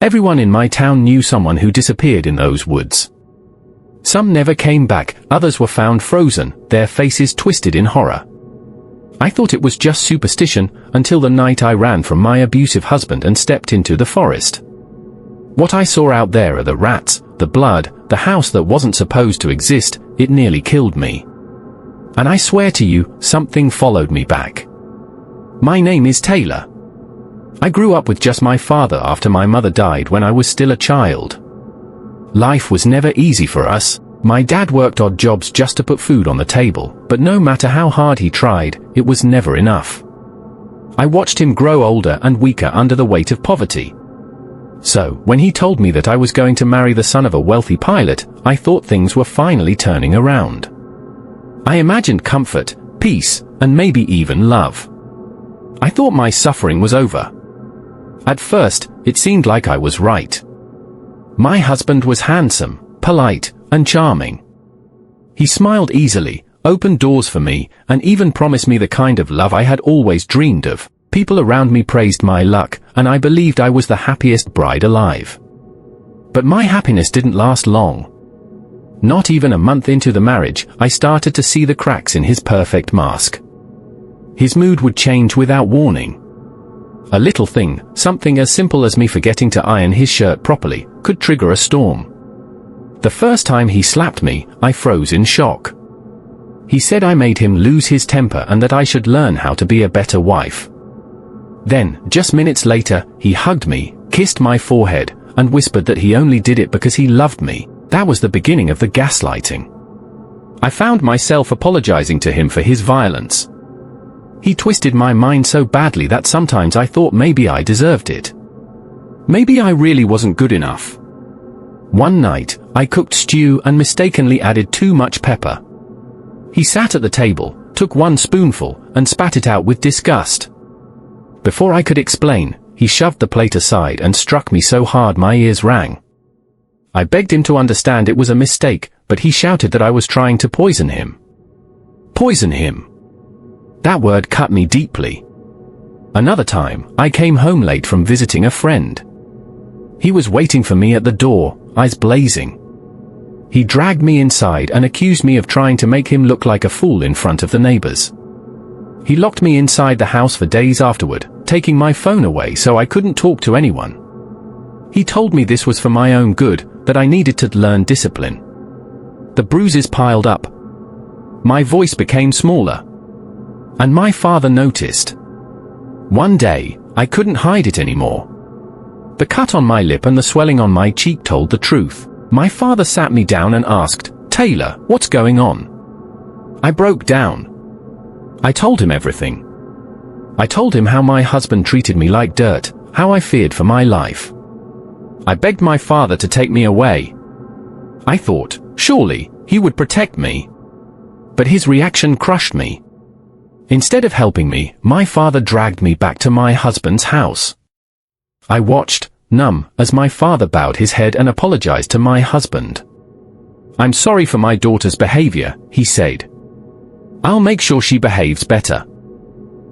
Everyone in my town knew someone who disappeared in those woods. Some never came back, others were found frozen, their faces twisted in horror. I thought it was just superstition, until the night I ran from my abusive husband and stepped into the forest. What I saw out there are the rats, the blood, the house that wasn't supposed to exist. It nearly killed me. And I swear to you, something followed me back. My name is Taylor. I grew up with just my father after my mother died when I was still a child. Life was never easy for us. My dad worked odd jobs just to put food on the table, but no matter how hard he tried, it was never enough. I watched him grow older and weaker under the weight of poverty. So, when he told me that I was going to marry the son of a wealthy pilot, I thought things were finally turning around. I imagined comfort, peace, and maybe even love. I thought my suffering was over. At first, it seemed like I was right. My husband was handsome, polite, and charming. He smiled easily, opened doors for me, and even promised me the kind of love I had always dreamed of. People around me praised my luck, and I believed I was the happiest bride alive. But my happiness didn't last long. Not even a month into the marriage, I started to see the cracks in his perfect mask. His mood would change without warning. A little thing, something as simple as me forgetting to iron his shirt properly, could trigger a storm. The first time he slapped me, I froze in shock. He said I made him lose his temper and that I should learn how to be a better wife. Then, just minutes later, he hugged me, kissed my forehead, and whispered that he only did it because he loved me. That was the beginning of the gaslighting. I found myself apologizing to him for his violence. He twisted my mind so badly that sometimes I thought maybe I deserved it. Maybe I really wasn't good enough. One night, I cooked stew and mistakenly added too much pepper. He sat at the table, took one spoonful, and spat it out with disgust. Before I could explain, he shoved the plate aside and struck me so hard my ears rang. I begged him to understand it was a mistake, but he shouted that I was trying to poison him. Poison him. That word cut me deeply. Another time, I came home late from visiting a friend. He was waiting for me at the door, eyes blazing. He dragged me inside and accused me of trying to make him look like a fool in front of the neighbors. He locked me inside the house for days afterward, taking my phone away so I couldn't talk to anyone. He told me this was for my own good, that I needed to learn discipline. The bruises piled up. My voice became smaller. And my father noticed. One day, I couldn't hide it anymore. The cut on my lip and the swelling on my cheek told the truth. My father sat me down and asked, "Taylor, what's going on?" I broke down. I told him everything. I told him how my husband treated me like dirt, how I feared for my life. I begged my father to take me away. I thought, surely, he would protect me. But his reaction crushed me. Instead of helping me, my father dragged me back to my husband's house. I watched, numb, as my father bowed his head and apologized to my husband. "I'm sorry for my daughter's behavior," he said. "I'll make sure she behaves better."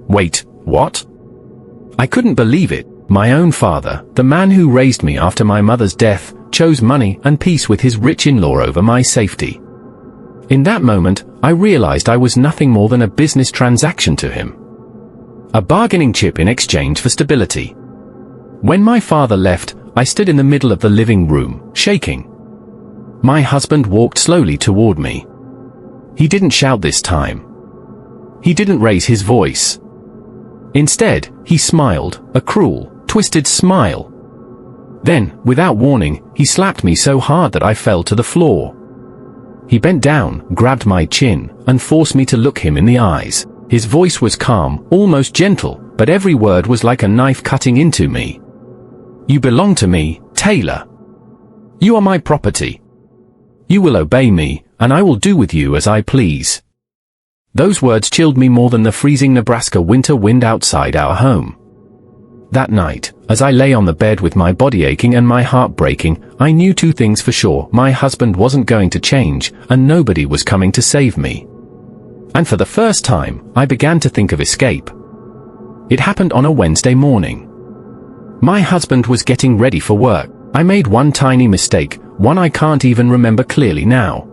Wait, what? I couldn't believe it. My own father, the man who raised me after my mother's death, chose money and peace with his rich in-law over my safety. In that moment, I realized I was nothing more than a business transaction to him. A bargaining chip in exchange for stability. When my father left, I stood in the middle of the living room, shaking. My husband walked slowly toward me. He didn't shout this time. He didn't raise his voice. Instead, he smiled, a cruel, twisted smile. Then, without warning, he slapped me so hard that I fell to the floor. He bent down, grabbed my chin, and forced me to look him in the eyes. His voice was calm, almost gentle, but every word was like a knife cutting into me. "You belong to me, Taylor. You are my property. You will obey me, and I will do with you as I please." Those words chilled me more than the freezing Nebraska winter wind outside our home. That night, as I lay on the bed with my body aching and my heart breaking, I knew two things for sure: my husband wasn't going to change, and nobody was coming to save me. And for the first time, I began to think of escape. It happened on a Wednesday morning. My husband was getting ready for work. I made one tiny mistake, one I can't even remember clearly now.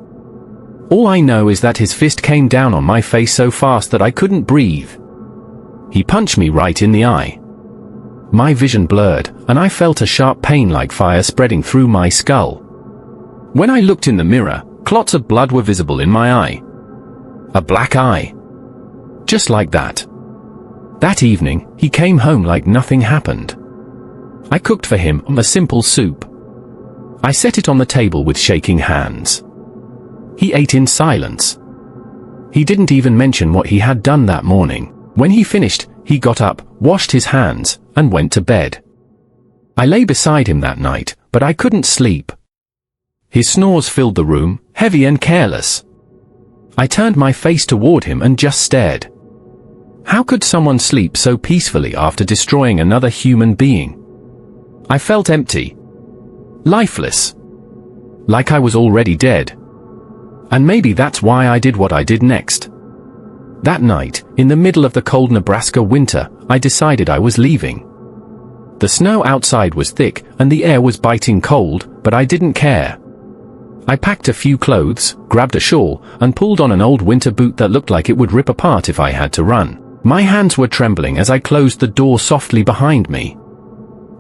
All I know is that his fist came down on my face so fast that I couldn't breathe. He punched me right in the eye. My vision blurred, and I felt a sharp pain like fire spreading through my skull. When I looked in the mirror, clots of blood were visible in my eye. A black eye. Just like that. That evening, he came home like nothing happened. I cooked for him a simple soup. I set it on the table with shaking hands. He ate in silence. He didn't even mention what he had done that morning. When he finished, he got up, washed his hands, and went to bed. I lay beside him that night, but I couldn't sleep. His snores filled the room, heavy and careless. I turned my face toward him and just stared. How could someone sleep so peacefully after destroying another human being? I felt empty. Lifeless. Like I was already dead. And maybe that's why I did what I did next. That night, in the middle of the cold Nebraska winter, I decided I was leaving. The snow outside was thick, and the air was biting cold, but I didn't care. I packed a few clothes, grabbed a shawl, and pulled on an old winter boot that looked like it would rip apart if I had to run. My hands were trembling as I closed the door softly behind me.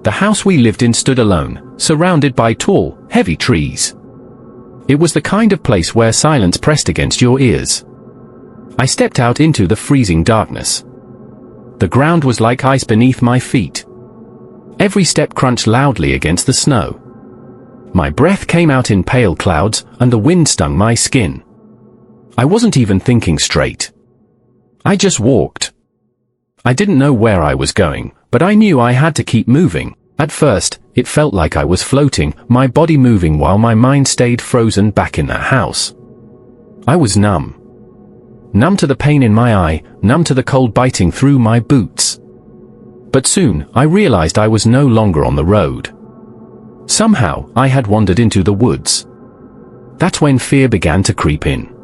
The house we lived in stood alone, surrounded by tall, heavy trees. It was the kind of place where silence pressed against your ears. I stepped out into the freezing darkness. The ground was like ice beneath my feet. Every step crunched loudly against the snow. My breath came out in pale clouds, and the wind stung my skin. I wasn't even thinking straight. I just walked. I didn't know where I was going, but I knew I had to keep moving. At first, it felt like I was floating, my body moving while my mind stayed frozen back in that house. I was numb. Numb to the pain in my eye, numb to the cold biting through my boots. But soon, I realized I was no longer on the road. Somehow, I had wandered into the woods. That's when fear began to creep in.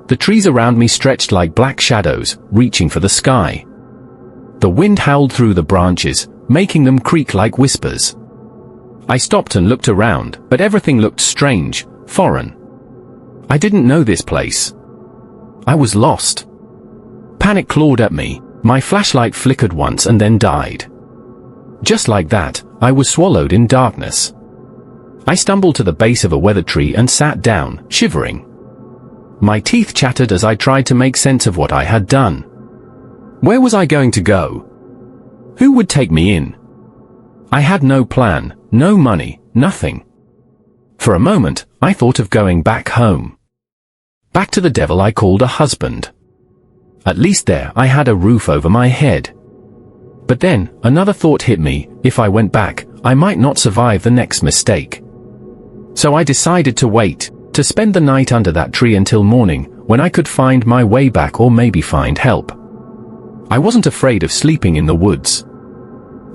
The trees around me stretched like black shadows, reaching for the sky. The wind howled through the branches, making them creak like whispers. I stopped and looked around, but everything looked strange, foreign. I didn't know this place. I was lost. Panic clawed at me. My flashlight flickered once and then died. Just like that, I was swallowed in darkness. I stumbled to the base of a weather tree and sat down, shivering. My teeth chattered as I tried to make sense of what I had done. Where was I going to go? Who would take me in? I had no plan, no money, nothing. For a moment, I thought of going back home. Back to the devil I called a husband. At least there I had a roof over my head. But then, another thought hit me: if I went back, I might not survive the next mistake. So I decided to wait, to spend the night under that tree until morning, when I could find my way back or maybe find help. I wasn't afraid of sleeping in the woods.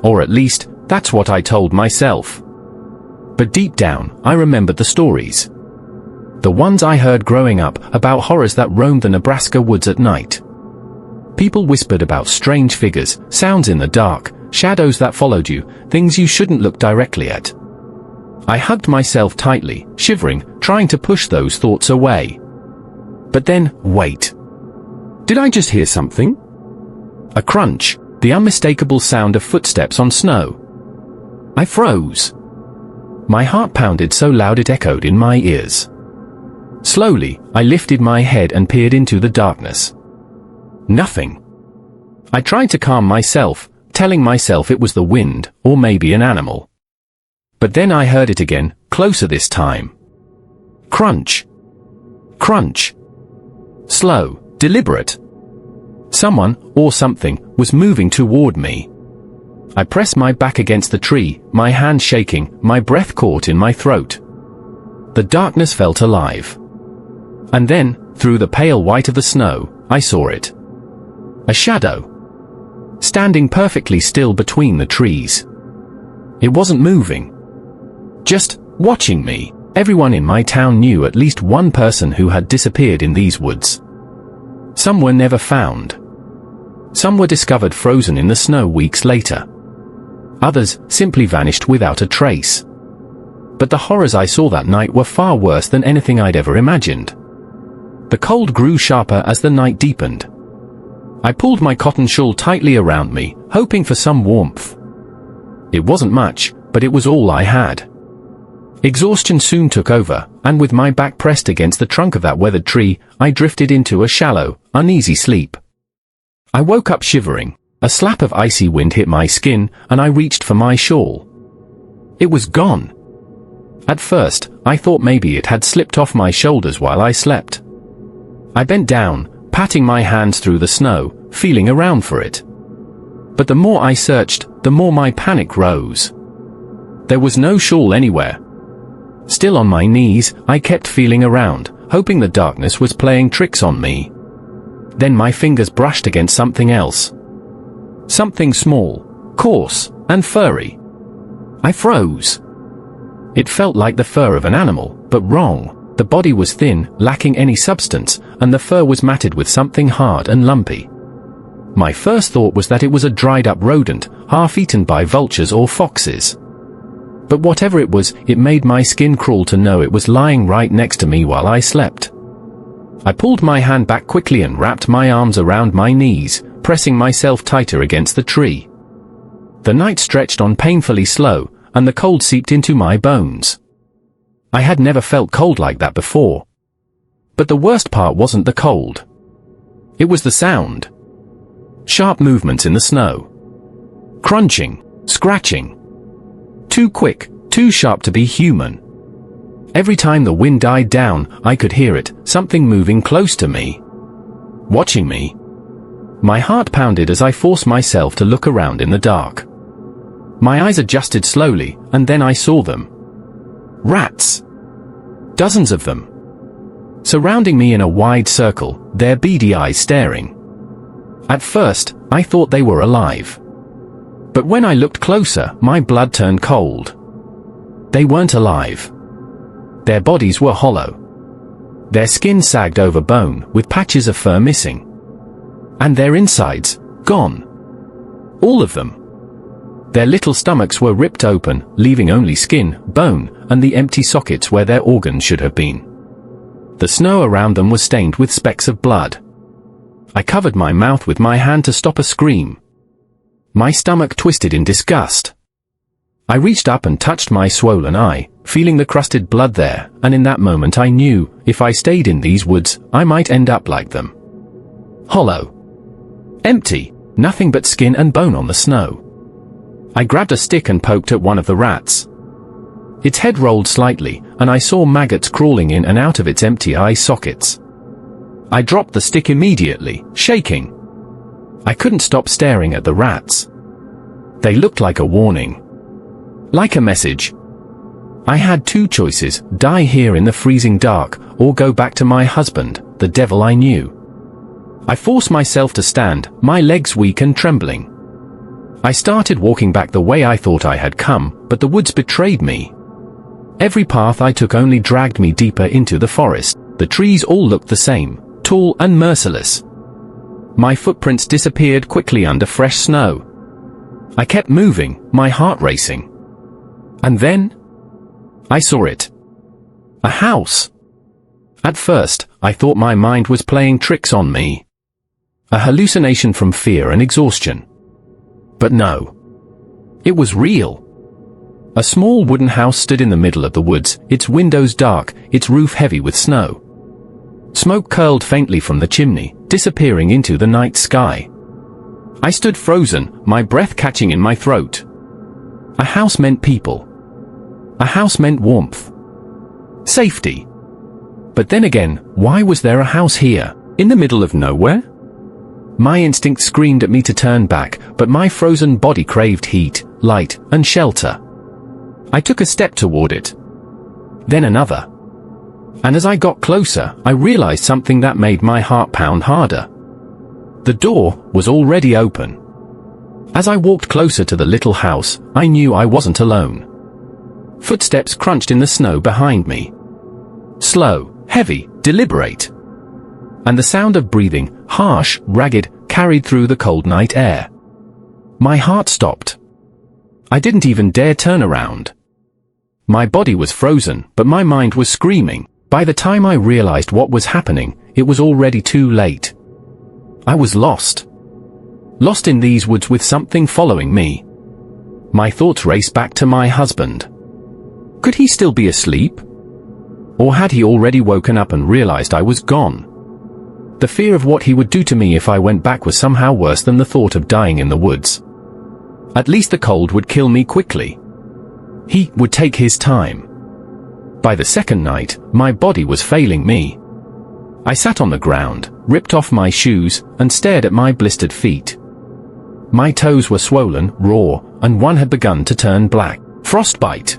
Or at least, that's what I told myself. But deep down, I remembered the stories. The ones I heard growing up, about horrors that roamed the Nebraska woods at night. People whispered about strange figures, sounds in the dark, shadows that followed you, things you shouldn't look directly at. I hugged myself tightly, shivering, trying to push those thoughts away. But then, wait. Did I just hear something? A crunch, the unmistakable sound of footsteps on snow. I froze. My heart pounded so loud it echoed in my ears. Slowly, I lifted my head and peered into the darkness. Nothing. I tried to calm myself, telling myself it was the wind, or maybe an animal. But then I heard it again, closer this time. Crunch. Crunch. Slow, deliberate. Someone, or something, was moving toward me. I pressed my back against the tree, my hand shaking, my breath caught in my throat. The darkness felt alive. And then, through the pale white of the snow, I saw it. A shadow. Standing perfectly still between the trees. It wasn't moving. Just watching me. Everyone in my town knew at least one person who had disappeared in these woods. Some were never found. Some were discovered frozen in the snow weeks later. Others simply vanished without a trace. But the horrors I saw that night were far worse than anything I'd ever imagined. The cold grew sharper as the night deepened. I pulled my cotton shawl tightly around me, hoping for some warmth. It wasn't much, but it was all I had. Exhaustion soon took over, and with my back pressed against the trunk of that weathered tree, I drifted into a shallow, uneasy sleep. I woke up shivering. A slap of icy wind hit my skin, and I reached for my shawl. It was gone. At first, I thought maybe it had slipped off my shoulders while I slept. I bent down, patting my hands through the snow, feeling around for it. But the more I searched, the more my panic rose. There was no shawl anywhere. Still on my knees, I kept feeling around, hoping the darkness was playing tricks on me. Then my fingers brushed against something else. Something small, coarse, and furry. I froze. It felt like the fur of an animal, but wrong. The body was thin, lacking any substance, and the fur was matted with something hard and lumpy. My first thought was that it was a dried-up rodent, half-eaten by vultures or foxes. But whatever it was, it made my skin crawl to know it was lying right next to me while I slept. I pulled my hand back quickly and wrapped my arms around my knees, pressing myself tighter against the tree. The night stretched on painfully slow, and the cold seeped into my bones. I had never felt cold like that before. But the worst part wasn't the cold. It was the sound. Sharp movements in the snow. Crunching, scratching. Too quick, too sharp to be human. Every time the wind died down, I could hear it, something moving close to me. Watching me. My heart pounded as I forced myself to look around in the dark. My eyes adjusted slowly, and then I saw them. Rats. Dozens of them. Surrounding me in a wide circle, their beady eyes staring. At first, I thought they were alive. But when I looked closer, my blood turned cold. They weren't alive. Their bodies were hollow. Their skin sagged over bone, with patches of fur missing. And their insides, gone. All of them. Their little stomachs were ripped open, leaving only skin, bone, and the empty sockets where their organs should have been. The snow around them was stained with specks of blood. I covered my mouth with my hand to stop a scream. My stomach twisted in disgust. I reached up and touched my swollen eye, feeling the crusted blood there, and in that moment I knew, if I stayed in these woods, I might end up like them. Hollow. Empty, nothing but skin and bone on the snow. I grabbed a stick and poked at one of the rats. Its head rolled slightly, and I saw maggots crawling in and out of its empty eye sockets. I dropped the stick immediately, shaking. I couldn't stop staring at the rats. They looked like a warning. Like a message. I had two choices: die here in the freezing dark, or go back to my husband, the devil I knew. I forced myself to stand, my legs weak and trembling. I started walking back the way I thought I had come, but the woods betrayed me. Every path I took only dragged me deeper into the forest. The trees all looked the same, tall and merciless. My footprints disappeared quickly under fresh snow. I kept moving, my heart racing. And then I saw it. A house. At first, I thought my mind was playing tricks on me. A hallucination from fear and exhaustion. But no. It was real. A small wooden house stood in the middle of the woods, its windows dark, its roof heavy with snow. Smoke curled faintly from the chimney, disappearing into the night sky. I stood frozen, my breath catching in my throat. A house meant people. A house meant warmth. Safety. But then again, why was there a house here, in the middle of nowhere? My instinct screamed at me to turn back, but my frozen body craved heat, light, and shelter. I took a step toward it. Then another. And as I got closer, I realized something that made my heart pound harder. The door was already open. As I walked closer to the little house, I knew I wasn't alone. Footsteps crunched in the snow behind me. Slow, heavy, deliberate. And the sound of breathing, harsh, ragged, carried through the cold night air. My heart stopped. I didn't even dare turn around. My body was frozen, but my mind was screaming. By the time I realized what was happening, it was already too late. I was lost. Lost in these woods with something following me. My thoughts raced back to my husband. Could he still be asleep? Or had he already woken up and realized I was gone? The fear of what he would do to me if I went back was somehow worse than the thought of dying in the woods. At least the cold would kill me quickly. He would take his time. By the second night, my body was failing me. I sat on the ground, ripped off my shoes, and stared at my blistered feet. My toes were swollen, raw, and one had begun to turn black. Frostbite.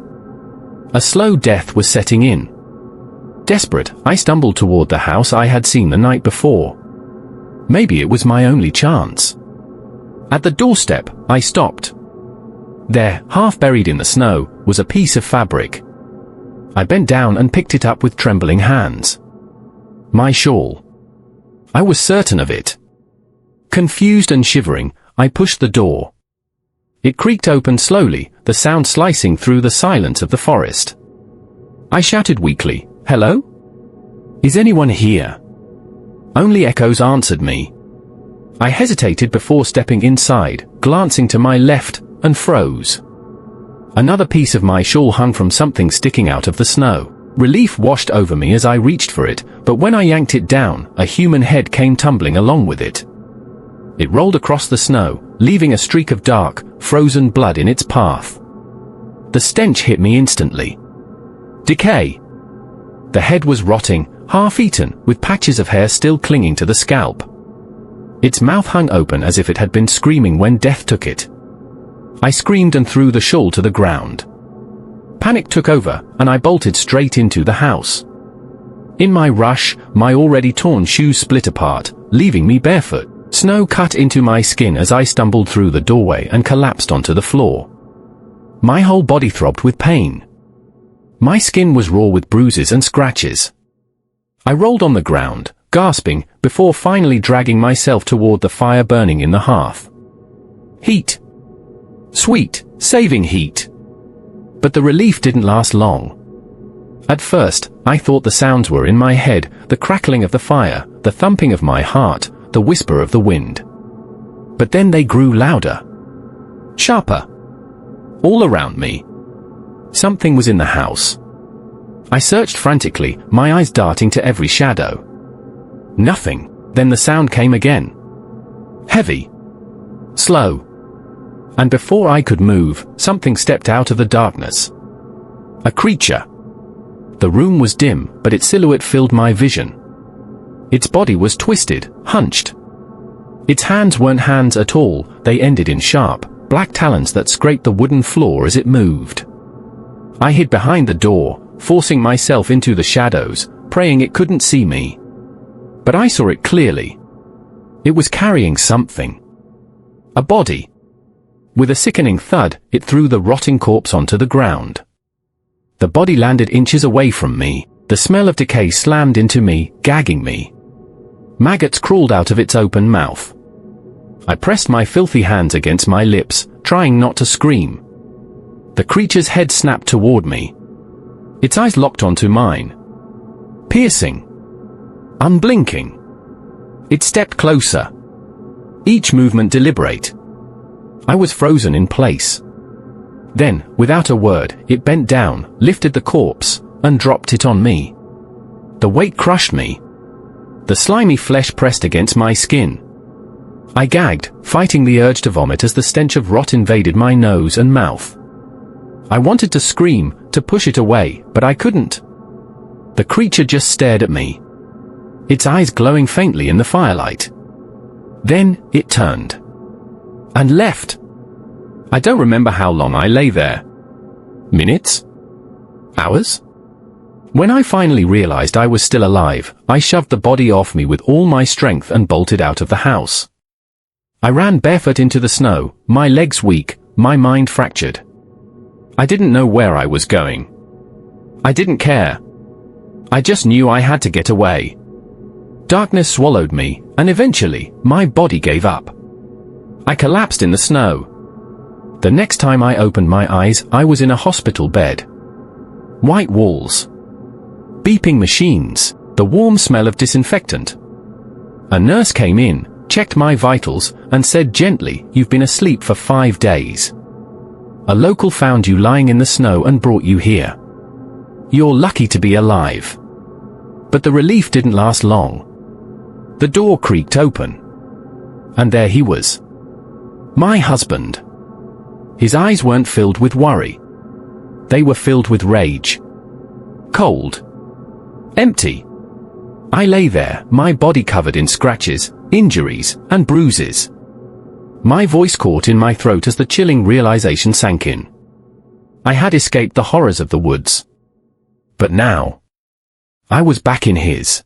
A slow death was setting in. Desperate, I stumbled toward the house I had seen the night before. Maybe it was my only chance. At the doorstep, I stopped. There, half buried in the snow, was a piece of fabric. I bent down and picked it up with trembling hands. My shawl. I was certain of it. Confused and shivering, I pushed the door. It creaked open slowly, the sound slicing through the silence of the forest. I shouted weakly, "Hello? Is anyone here?" Only echoes answered me. I hesitated before stepping inside, glancing to my left, and froze. Another piece of my shawl hung from something sticking out of the snow. Relief washed over me as I reached for it, but when I yanked it down, a human head came tumbling along with it. It rolled across the snow, leaving a streak of dark, frozen blood in its path. The stench hit me instantly. Decay. The head was rotting, half-eaten, with patches of hair still clinging to the scalp. Its mouth hung open as if it had been screaming when death took it. I screamed and threw the shawl to the ground. Panic took over, and I bolted straight into the house. In my rush, my already torn shoes split apart, leaving me barefoot. Snow cut into my skin as I stumbled through the doorway and collapsed onto the floor. My whole body throbbed with pain. My skin was raw with bruises and scratches. I rolled on the ground, gasping, before finally dragging myself toward the fire burning in the hearth. Heat. Sweet, saving heat. But the relief didn't last long. At first, I thought the sounds were in my head, the crackling of the fire, the thumping of my heart, the whisper of the wind. But then they grew louder. Sharper. All around me. Something was in the house. I searched frantically, my eyes darting to every shadow. Nothing. Then the sound came again. Heavy. Slow. And before I could move, something stepped out of the darkness. A creature. The room was dim, but its silhouette filled my vision. Its body was twisted, hunched. Its hands weren't hands at all, they ended in sharp, black talons that scraped the wooden floor as it moved. I hid behind the door, forcing myself into the shadows, praying it couldn't see me. But I saw it clearly. It was carrying something. A body. With a sickening thud, it threw the rotting corpse onto the ground. The body landed inches away from me. The smell of decay slammed into me, gagging me. Maggots crawled out of its open mouth. I pressed my filthy hands against my lips, trying not to scream. The creature's head snapped toward me. Its eyes locked onto mine. Piercing. Unblinking. It stepped closer. Each movement deliberate. I was frozen in place. Then, without a word, it bent down, lifted the corpse, and dropped it on me. The weight crushed me. The slimy flesh pressed against my skin. I gagged, fighting the urge to vomit as the stench of rot invaded my nose and mouth. I wanted to scream, to push it away, but I couldn't. The creature just stared at me. Its eyes glowing faintly in the firelight. Then, it turned. And left. I don't remember how long I lay there. Minutes? Hours? When I finally realized I was still alive, I shoved the body off me with all my strength and bolted out of the house. I ran barefoot into the snow, my legs weak, my mind fractured. I didn't know where I was going. I didn't care. I just knew I had to get away. Darkness swallowed me, and eventually, my body gave up. I collapsed in the snow. The next time I opened my eyes, I was in a hospital bed. White walls. Beeping machines. The warm smell of disinfectant. A nurse came in, checked my vitals, and said gently, "You've been asleep for 5 days. A local found you lying in the snow and brought you here. You're lucky to be alive." But the relief didn't last long. The door creaked open. And there he was. My husband. His eyes weren't filled with worry. They were filled with rage. Cold. Empty. I lay there, my body covered in scratches, injuries, and bruises. My voice caught in my throat as the chilling realization sank in. I had escaped the horrors of the woods. But now, I was back in his.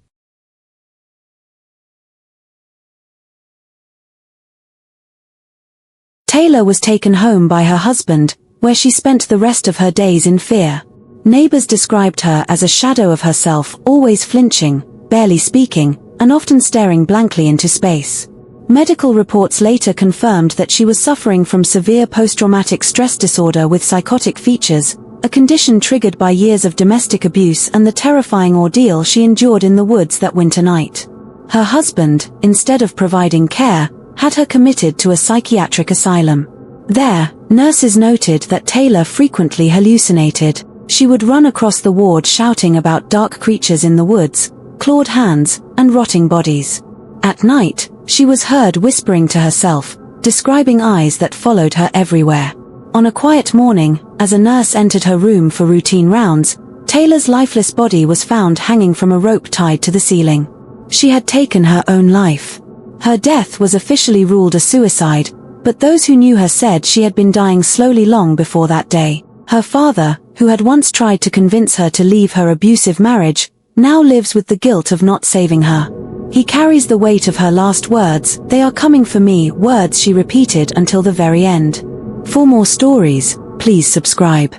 Taylor was taken home by her husband, where she spent the rest of her days in fear. Neighbors described her as a shadow of herself, always flinching, barely speaking, and often staring blankly into space. Medical reports later confirmed that she was suffering from severe post-traumatic stress disorder with psychotic features, a condition triggered by years of domestic abuse and the terrifying ordeal she endured in the woods that winter night. Her husband, instead of providing care, had her committed to a psychiatric asylum. There, nurses noted that Taylor frequently hallucinated. She would run across the ward shouting about dark creatures in the woods, clawed hands, and rotting bodies. At night, she was heard whispering to herself, describing eyes that followed her everywhere. On a quiet morning, as a nurse entered her room for routine rounds, Taylor's lifeless body was found hanging from a rope tied to the ceiling. She had taken her own life. Her death was officially ruled a suicide, but those who knew her said she had been dying slowly long before that day. Her father, who had once tried to convince her to leave her abusive marriage, now lives with the guilt of not saving her. He carries the weight of her last words, "They are coming for me," words she repeated until the very end. For more stories, please subscribe.